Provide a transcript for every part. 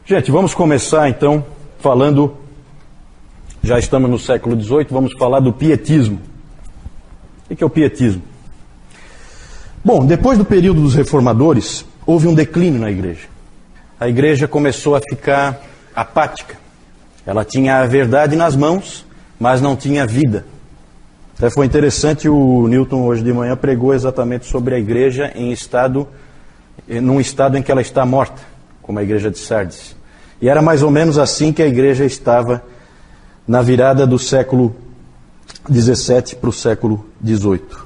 Gente, vamos começar então falando, já estamos no século XVIII, vamos falar do pietismo. O que é o pietismo? Bom, depois do período dos reformadores, houve um declínio na igreja. A igreja começou a ficar apática. Ela tinha a verdade nas mãos, mas não tinha vida. Até foi interessante, o Newton hoje de manhã pregou exatamente sobre a igreja num estado em que ela está morta, como a igreja de Sardes. E era mais ou menos assim que a igreja estava na virada do século XVII para o século XVIII.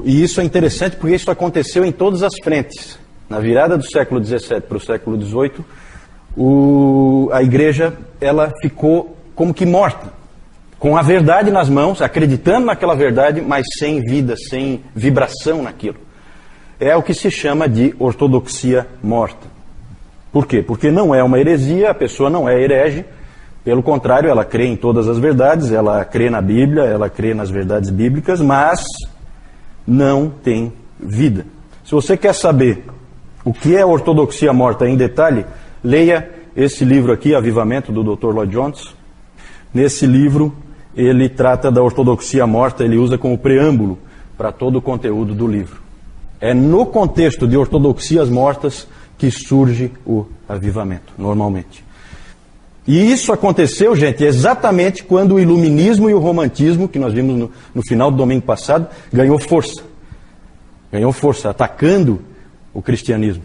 E isso é interessante porque isso aconteceu em todas as frentes. Na virada do século XVII para o século XVIII, a igreja ela ficou como que morta, com a verdade nas mãos, acreditando naquela verdade, mas sem vida, sem vibração naquilo. É o que se chama de ortodoxia morta. Por quê? Porque não é uma heresia, a pessoa não é herege, pelo contrário, ela crê em todas as verdades, ela crê na Bíblia, ela crê nas verdades bíblicas, mas não tem vida. Se você quer saber o que é ortodoxia morta em detalhe, leia esse livro aqui, Avivamento, do Dr. Lloyd Jones. Nesse livro, ele trata da ortodoxia morta, ele usa como preâmbulo para todo o conteúdo do livro. É no contexto de ortodoxias mortas que surge o avivamento, normalmente. E isso aconteceu, gente, exatamente quando o iluminismo e o romantismo, que nós vimos no final do domingo passado, ganhou força. Ganhou força, atacando o cristianismo,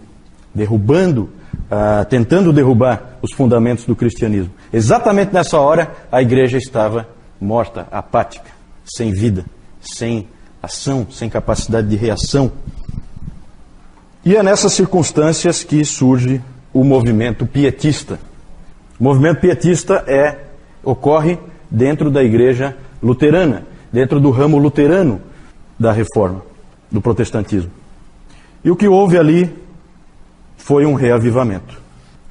tentando derrubar os fundamentos do cristianismo. Exatamente nessa hora, a igreja estava morta, apática, sem vida, sem ação, sem capacidade de reação. E é nessas circunstâncias que surge o movimento pietista. O movimento pietista ocorre dentro da igreja luterana, dentro do ramo luterano da reforma, do protestantismo. E o que houve ali foi um reavivamento.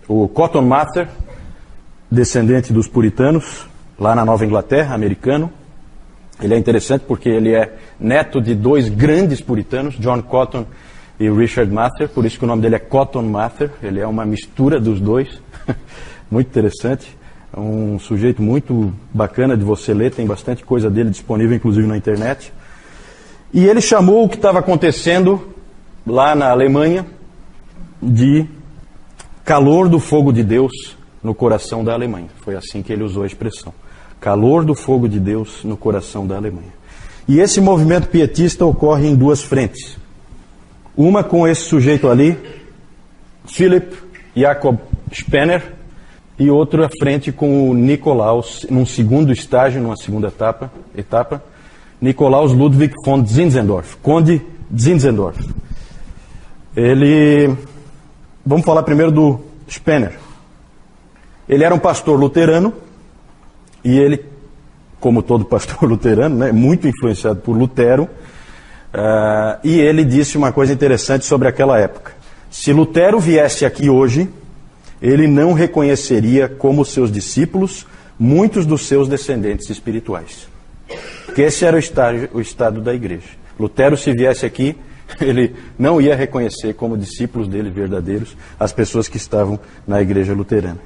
O Cotton Mather, descendente dos puritanos, lá na Nova Inglaterra, americano, ele é interessante porque ele é neto de dois grandes puritanos, John Cotton e Richard Mather, por isso que o nome dele é Cotton Mather, ele é uma mistura dos dois, muito interessante, é um sujeito muito bacana de você ler, tem bastante coisa dele disponível, inclusive na internet. E ele chamou o que estava acontecendo lá na Alemanha de calor do fogo de Deus no coração da Alemanha. Foi assim que ele usou a expressão. Calor do fogo de Deus no coração da Alemanha. E esse movimento pietista ocorre em duas frentes. Uma com esse sujeito ali, Philipp Jakob Spener, e outra frente com o Nikolaus, num segundo estágio, numa segunda etapa, Nikolaus Ludwig von Zinzendorf, Conde Zinzendorf. Vamos falar primeiro do Spener. Ele era um pastor luterano, e ele, como todo pastor luterano, né, muito influenciado por Lutero, e ele disse uma coisa interessante sobre aquela época. Se Lutero viesse aqui hoje, ele não reconheceria como seus discípulos muitos dos seus descendentes espirituais. Porque esse era o estado da igreja. Lutero, se viesse aqui, ele não ia reconhecer como discípulos dele verdadeiros as pessoas que estavam na igreja luterana.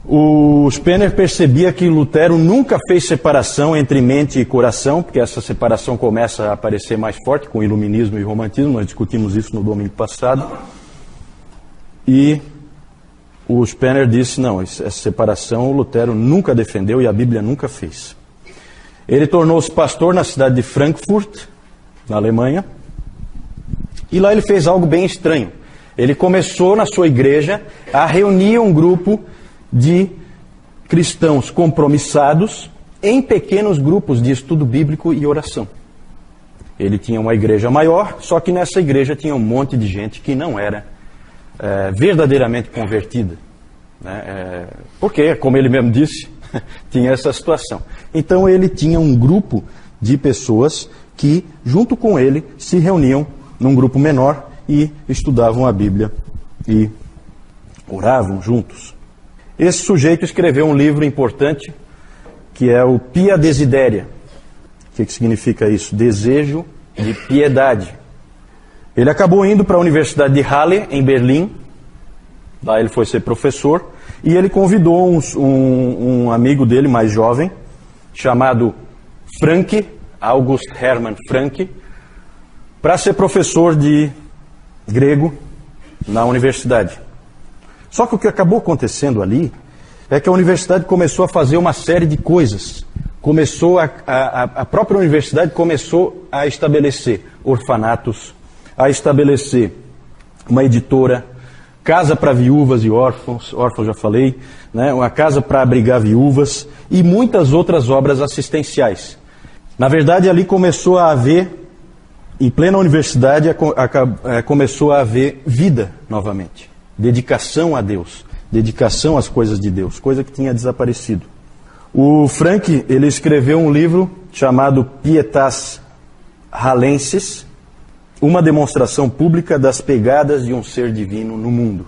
O Spener percebia que Lutero nunca fez separação entre mente e coração, porque essa separação começa a aparecer mais forte com o iluminismo e o romantismo, nós discutimos isso no domingo passado. E o Spener disse, não, essa separação o Lutero nunca defendeu e a Bíblia nunca fez. Ele tornou-se pastor na cidade de Frankfurt, na Alemanha, e lá ele fez algo bem estranho. Ele começou na sua igreja a reunir um grupo de cristãos compromissados em pequenos grupos de estudo bíblico e oração. Ele tinha uma igreja maior, só que nessa igreja tinha um monte de gente que não era verdadeiramente convertida. Porque, como ele mesmo disse, tinha essa situação. Então ele tinha um grupo de pessoas que, junto com ele, se reuniam num grupo menor e estudavam a Bíblia e oravam juntos. Esse sujeito escreveu um livro importante, que é o Pia Desideria. O que significa isso? Desejo de piedade. Ele acabou indo para a Universidade de Halle, em Berlim, Lá ele foi ser professor e ele convidou um amigo dele mais jovem, chamado Frank, August Hermann Frank, para ser professor de grego na universidade. Só que o que acabou acontecendo ali é que a universidade começou a fazer uma série de coisas. A própria universidade começou a estabelecer orfanatos, a estabelecer uma editora, casa para viúvas e órfãos já falei, né? Uma casa para abrigar viúvas e muitas outras obras assistenciais. Na verdade, ali começou a haver, em plena universidade, começou a haver vida novamente. Dedicação a Deus, dedicação às coisas de Deus, coisa que tinha desaparecido. O Frank, ele escreveu um livro chamado Pietas Hallenses, uma demonstração pública das pegadas de um ser divino no mundo.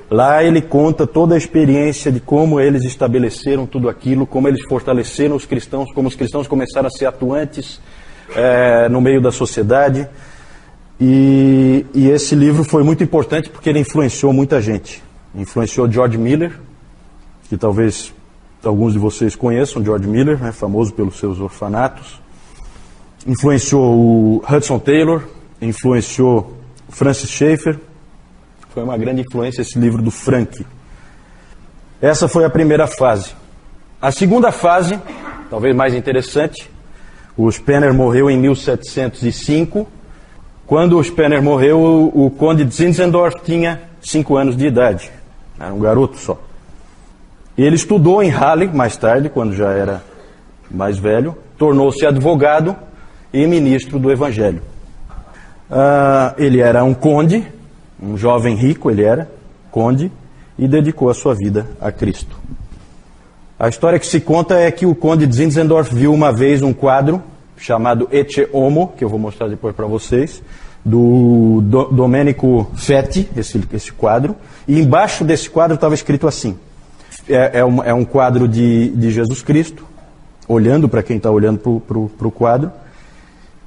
Lá ele conta toda a experiência de como eles estabeleceram tudo aquilo, como eles fortaleceram os cristãos, como os cristãos começaram a ser atuantes no meio da sociedade. E esse livro foi muito importante porque ele influenciou muita gente. Influenciou George Miller, que talvez alguns de vocês conheçam, George Miller, né, famoso pelos seus orfanatos. Influenciou o Hudson Taylor, influenciou Francis Schaeffer. Foi uma grande influência esse livro do Frank. Essa foi a primeira fase. A segunda fase, talvez mais interessante, o Spener morreu em 1705. Quando o Spener morreu, o conde de Zinzendorf tinha 5 anos de idade. Era um garoto só. Ele estudou em Halle mais tarde, quando já era mais velho, tornou-se advogado e ministro do Evangelho. Ele era um conde, um jovem rico, ele era conde, e dedicou a sua vida a Cristo. A história que se conta é que o conde de Zinzendorf viu uma vez um quadro chamado Ecce Homo, que eu vou mostrar depois para vocês, do Domenico Fetti, esse quadro, e embaixo desse quadro estava escrito assim, é um quadro de Jesus Cristo, olhando para quem está olhando para o quadro,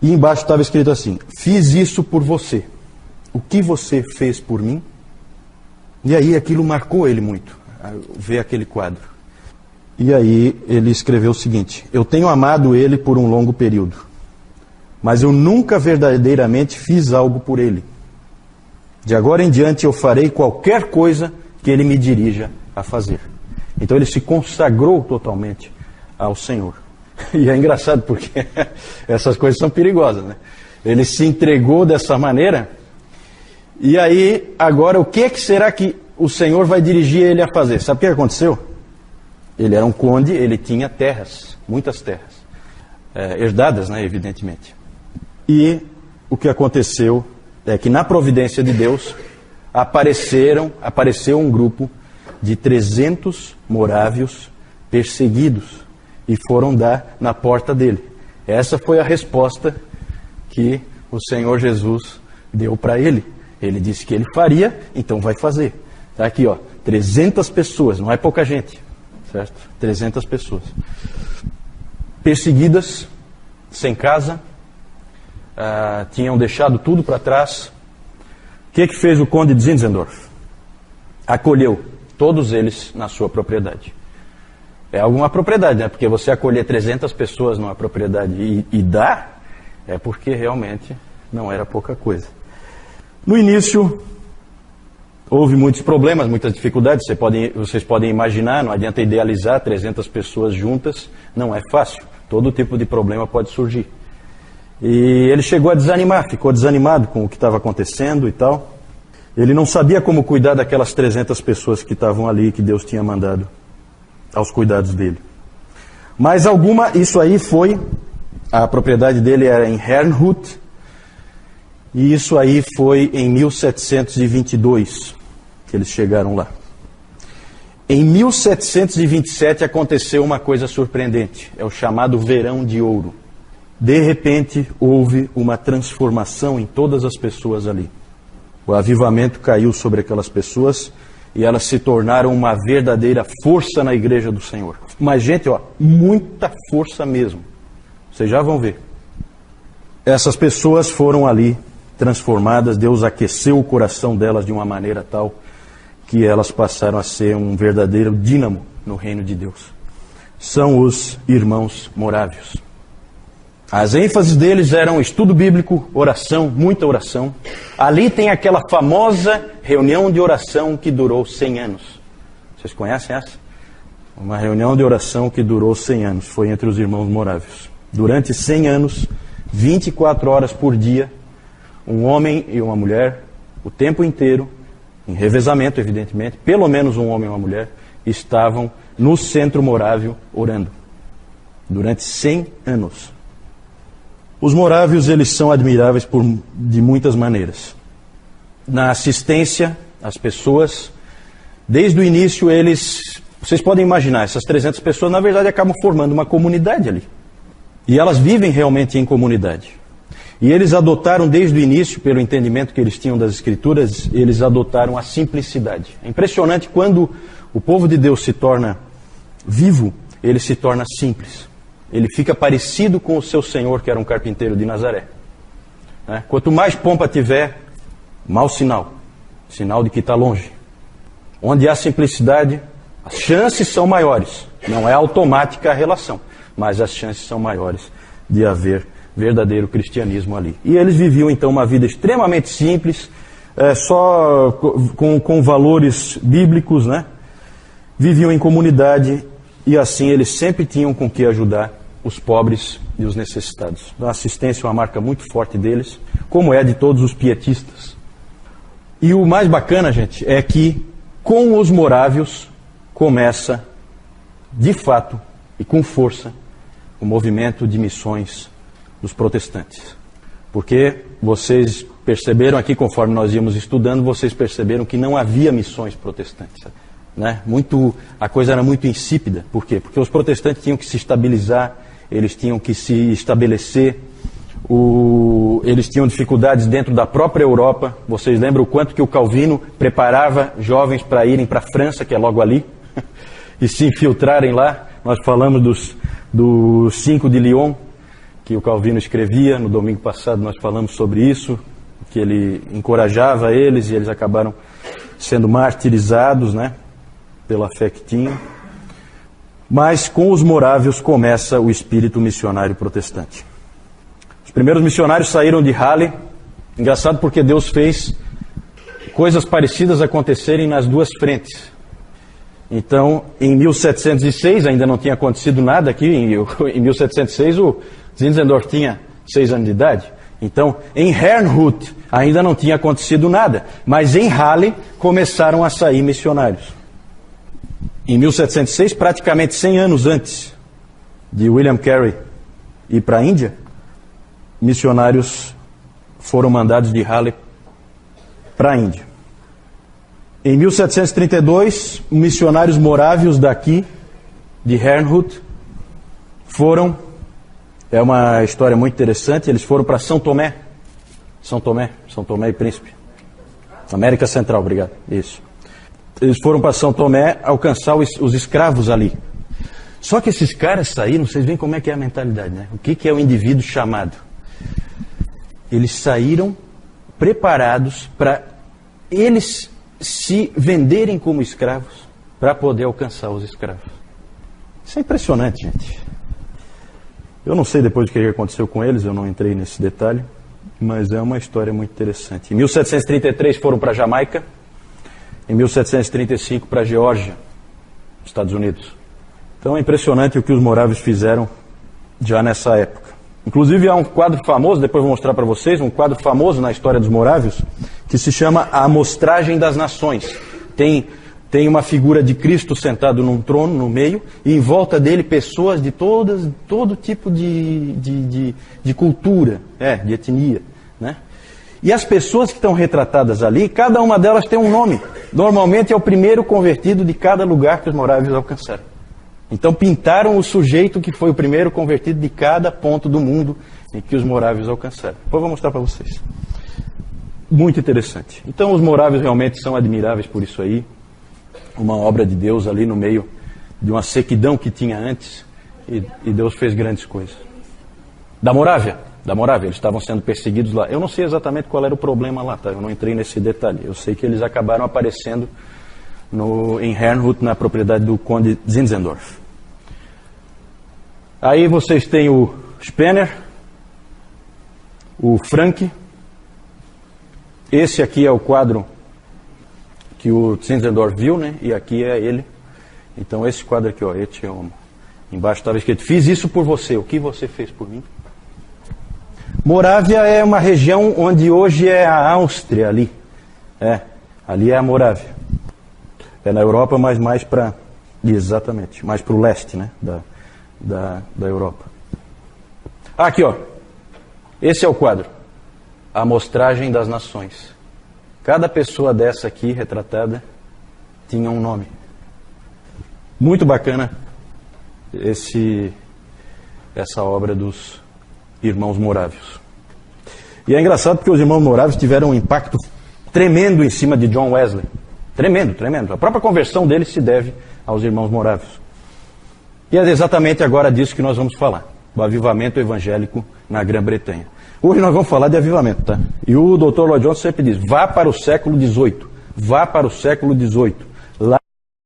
e embaixo estava escrito assim, fiz isso por você, o que você fez por mim? E aí aquilo marcou ele muito, ver aquele quadro. E aí ele escreveu o seguinte, eu tenho amado ele por um longo período, mas eu nunca verdadeiramente fiz algo por ele. De agora em diante eu farei qualquer coisa que ele me dirija a fazer. Então ele se consagrou totalmente ao Senhor. E é engraçado porque essas coisas são perigosas, né? Ele se entregou dessa maneira, e aí agora o que será que o Senhor vai dirigir ele a fazer? Sabe o que aconteceu? Ele era um conde, ele tinha terras, muitas terras, herdadas, né, evidentemente. E o que aconteceu é que na providência de Deus apareceu um grupo de 300 morávios perseguidos e foram dar na porta dele. Essa foi a resposta que o Senhor Jesus deu para ele. Ele disse que ele faria, então vai fazer. Está aqui, 300 pessoas, não é pouca gente, certo? 300 pessoas. Perseguidas, sem casa, tinham deixado tudo para trás. O que fez o conde de Zinzendorf? Acolheu todos eles na sua propriedade. É alguma propriedade, né? Porque você acolher 300 pessoas numa propriedade e dar, é porque realmente não era pouca coisa. No início, houve muitos problemas, muitas dificuldades, vocês podem imaginar, não adianta idealizar 300 pessoas juntas, não é fácil, todo tipo de problema pode surgir. E ele chegou a desanimar, ficou desanimado com o que estava acontecendo e tal. Ele não sabia como cuidar daquelas 300 pessoas que estavam ali, que Deus tinha mandado aos cuidados dele. Mas isso aí a propriedade dele era em Herrnhut, e isso aí foi em 1722 que eles chegaram lá. Em 1727 aconteceu uma coisa surpreendente, é o chamado Verão de Ouro. De repente houve uma transformação em todas as pessoas ali. O avivamento caiu sobre aquelas pessoas e elas se tornaram uma verdadeira força na igreja do Senhor. Mas gente, muita força mesmo. Vocês já vão ver. Essas pessoas foram ali transformadas, Deus aqueceu o coração delas de uma maneira tal que elas passaram a ser um verdadeiro dínamo no reino de Deus. São os irmãos morávios. As ênfases deles eram estudo bíblico, oração, muita oração. Ali tem aquela famosa reunião de oração que durou 100 anos. Vocês conhecem essa? Uma reunião de oração que durou 100 anos. Foi entre os irmãos morávios. Durante 100 anos, 24 horas por dia, um homem e uma mulher, o tempo inteiro, em revezamento, evidentemente, pelo menos um homem e uma mulher, estavam no centro morávio orando. Durante 100 anos. Os morávios, eles são admiráveis de muitas maneiras. Na assistência às pessoas, desde o início vocês podem imaginar, essas 300 pessoas, na verdade, acabam formando uma comunidade ali. E elas vivem realmente em comunidade. E eles adotaram desde o início, pelo entendimento que eles tinham das Escrituras, eles adotaram a simplicidade. É impressionante quando o povo de Deus se torna vivo, ele se torna simples. Ele fica parecido com o seu Senhor, que era um carpinteiro de Nazaré. Quanto mais pompa tiver, mau sinal. Sinal de que está longe. Onde há simplicidade, as chances são maiores. Não é automática a relação, mas as chances são maiores de haver verdadeiro cristianismo ali. E eles viviam então uma vida extremamente simples, só com valores bíblicos, né? Viviam em comunidade e assim eles sempre tinham com que ajudar os pobres e os necessitados. A assistência é uma marca muito forte deles, como é de todos os pietistas. E o mais bacana, gente, é que com os morávios começa, de fato e com força, o movimento de missões dos protestantes. Porque vocês perceberam aqui, conforme nós íamos estudando, vocês perceberam que não havia missões protestantes. Né? A coisa era muito insípida. Por quê? Porque os protestantes tinham que se estabilizar, eles tinham que se estabelecer, eles tinham dificuldades dentro da própria Europa. Vocês lembram o quanto que o Calvino preparava jovens para irem para a França, que é logo ali, e se infiltrarem lá? Nós falamos dos 5 de Lyon, que o Calvino escrevia. No domingo passado nós falamos sobre isso, que ele encorajava eles e eles acabaram sendo martirizados, né, pela fé que tinham. Mas com os morávios começa o espírito missionário protestante. Os primeiros missionários saíram de Halle. Engraçado porque Deus fez coisas parecidas acontecerem nas duas frentes. Então, em 1706, ainda não tinha acontecido nada aqui. Em 1706, o Zinzendorf tinha 6 anos de idade. Então, em Herrnhut, ainda não tinha acontecido nada. Mas em Halle, começaram a sair missionários. Em 1706, praticamente 100 anos antes de William Carey ir para a Índia, missionários foram mandados de Halle para a Índia. Em 1732, missionários morávios daqui, de Herrnhut, foram... É uma história muito interessante. Eles foram para São Tomé e Príncipe. América Central, obrigado. Isso. Eles foram para São Tomé alcançar os escravos ali. Só que esses caras saíram, vocês veem como é que é a mentalidade, né? O que é o indivíduo chamado? Eles saíram preparados para eles se venderem como escravos para poder alcançar os escravos. Isso é impressionante, gente. Eu não sei depois o que aconteceu com eles, eu não entrei nesse detalhe, mas é uma história muito interessante. Em 1733 foram para a Jamaica, em 1735 para a Geórgia, Estados Unidos. Então é impressionante o que os morávios fizeram já nessa época. Inclusive há um quadro famoso, depois vou mostrar para vocês, um quadro famoso na história dos morávios, que se chama A Amostragem das Nações. Tem uma figura de Cristo sentado num trono no meio, e em volta dele pessoas de todo tipo de cultura, de etnia, né? E as pessoas que estão retratadas ali, cada uma delas tem um nome. Normalmente é o primeiro convertido de cada lugar que os morávios alcançaram. Então pintaram o sujeito que foi o primeiro convertido de cada ponto do mundo em que os morávios alcançaram. Depois vou mostrar para vocês. Muito interessante. Então os morávios realmente são admiráveis por isso aí. Uma obra de Deus ali no meio de uma sequidão que tinha antes, e Deus fez grandes coisas. Da Morávia, eles estavam sendo perseguidos lá. Eu não sei exatamente qual era o problema lá, tá? Eu não entrei nesse detalhe. Eu sei que eles acabaram aparecendo em Herrnhut, na propriedade do conde Zinzendorf. Aí vocês têm o Spener, o Frank. Esse aqui é o quadro que o Zinzendorf viu, né? E aqui é ele. Então esse quadro aqui, ó, embaixo estava escrito: fiz isso por você, o que você fez por mim? Morávia é uma região onde hoje é a Áustria ali. Ali é a Morávia. É na Europa, mas mais para... Exatamente, mais para o leste, né? Da Europa. Aqui, ó. Esse é o quadro. A Amostragem das Nações. Cada pessoa dessa aqui, retratada, tinha um nome. Muito bacana essa obra dos irmãos morávios. E é engraçado porque os irmãos morávios tiveram um impacto tremendo em cima de John Wesley. Tremendo, tremendo. A própria conversão dele se deve aos irmãos morávios. E é exatamente agora disso que nós vamos falar. O avivamento evangélico na Grã-Bretanha. Hoje nós vamos falar de avivamento, tá? E o Dr. Lloyd Jones sempre diz: vá para o século XVIII. Vá para o século XVIII.